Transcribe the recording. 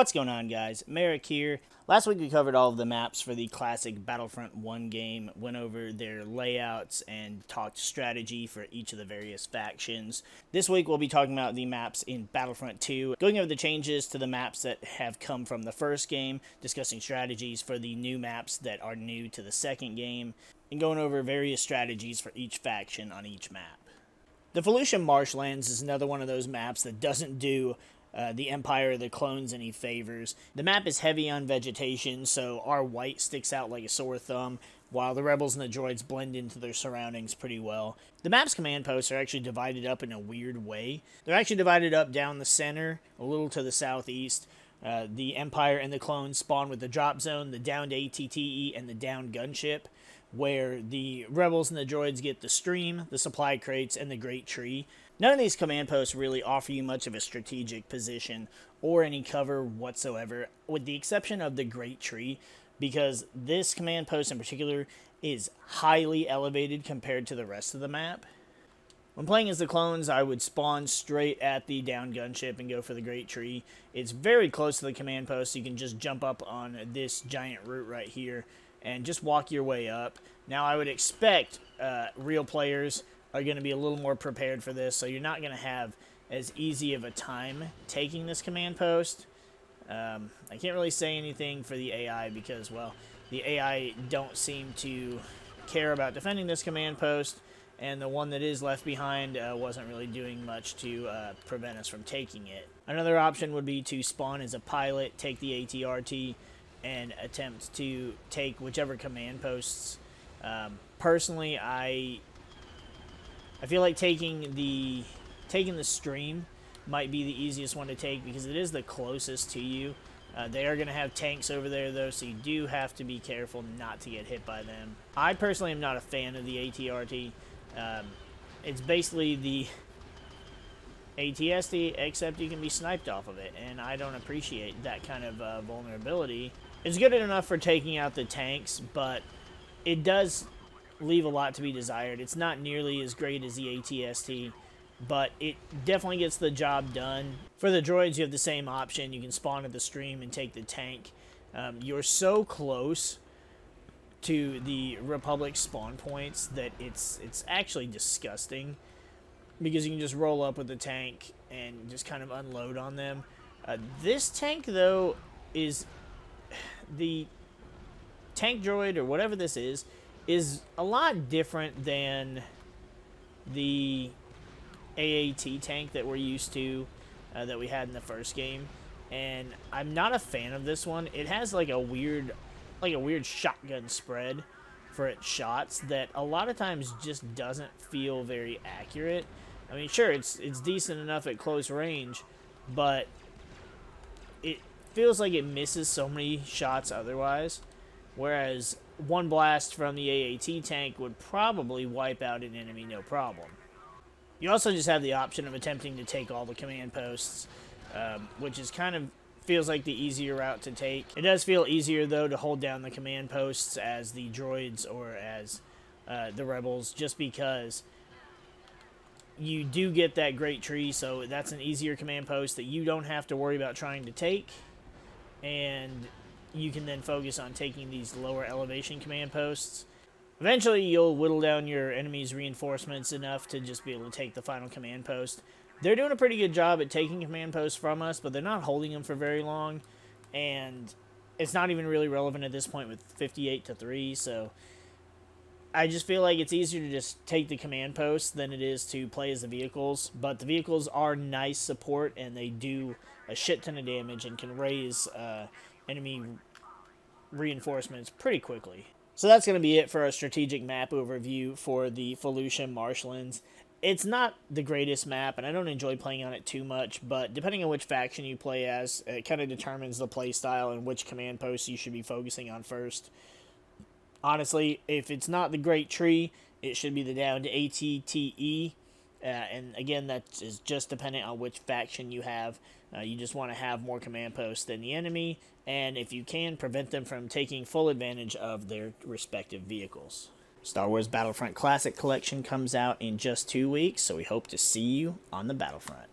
What's going on, guys? MariK here. Last week we covered all of the maps for the classic Battlefront 1 game, went over their layouts, and talked strategy for each of the various factions. This week we'll be talking about the maps in Battlefront 2, going over the changes to the maps that have come from the first game, discussing strategies for the new maps that are new to the second game, and going over various strategies for each faction on each map. The Felucia Marshlands is another one of those maps that doesn't do the Empire or the clones any favors. The map is heavy on vegetation, so our white sticks out like a sore thumb, while the rebels and the droids blend into their surroundings pretty well. The map's command posts are actually divided up in a weird way. They're actually divided up down the center, a little to the southeast. The Empire and the clones spawn with the drop zone, the downed ATTE, and the downed gunship, where the rebels and the droids get the stream, the supply crates, and the great tree. None of these command posts really offer you much of a strategic position or any cover whatsoever, with the exception of the great tree, because this command post in particular is highly elevated compared to the rest of the map. When playing as the clones, I would spawn straight at the down gunship and go for the great tree. It's very close to the command post, so you can just jump up on this giant root right here and just walk your way up. Now, I would expect real players are going to be a little more prepared for this, so you're not going to have as easy of a time taking this command post. I can't really say anything for the AI because, well, the AI don't seem to care about defending this command post, and the one that is left behind wasn't really doing much to prevent us from taking it. Another option would be to spawn as a pilot, take the ATRT, and attempt to take whichever command posts. Personally, I feel like taking the stream might be the easiest one to take because it is the closest to you. They are going to have tanks over there, though, so you do have to be careful not to get hit by them. I personally am not a fan of the ATRT. It's basically the ATST, except you can be sniped off of it, and I don't appreciate that kind of vulnerability. It's good enough for taking out the tanks, but it does leave a lot to be desired. It's not nearly as great as the ATST, but it definitely gets the job done. For the droids, you have the same option. You can spawn at the stream and take the tank. You're so close to the Republic spawn points that it's actually disgusting, because you can just roll up with the tank and just kind of unload on them. This tank, though, is the tank droid, or whatever this is a lot different than the AAT tank that we're used to, that we had in the first game, and I'm not a fan of this one. It has like a weird shotgun spread for its shots that a lot of times just doesn't feel very accurate. I mean, sure, it's decent enough at close range, but it feels like it misses so many shots otherwise, whereas one blast from the AAT tank would probably wipe out an enemy no problem. You also just have the option of attempting to take all the command posts, which is kind of feels like the easier route to take. It does feel easier, though, to hold down the command posts as the droids or as the rebels, just because you do get that great tree, so that's an easier command post that you don't have to worry about trying to take, and you can then focus on taking these lower elevation command posts. Eventually, you'll whittle down your enemy's reinforcements enough to just be able to take the final command post. They're doing a pretty good job at taking command posts from us, but they're not holding them for very long, and it's not even really relevant at this point with 58-3, so I just feel like it's easier to just take the command posts than it is to play as the vehicles, but the vehicles are nice support, and they do a shit ton of damage and can raise enemy reinforcements pretty quickly. So that's going to be it for our strategic map overview for the Felucia Marshlands. It's not the greatest map, and I don't enjoy playing on it too much, but depending on which faction you play as, it kind of determines the play style and which command posts you should be focusing on first. Honestly, if it's not the great tree, it should be the downed ATTE, and again, that is just dependent on which faction you have. You just want to have more command posts than the enemy, and if you can, prevent them from taking full advantage of their respective vehicles. Star Wars Battlefront Classic Collection comes out in just 2 weeks, so we hope to see you on the Battlefront.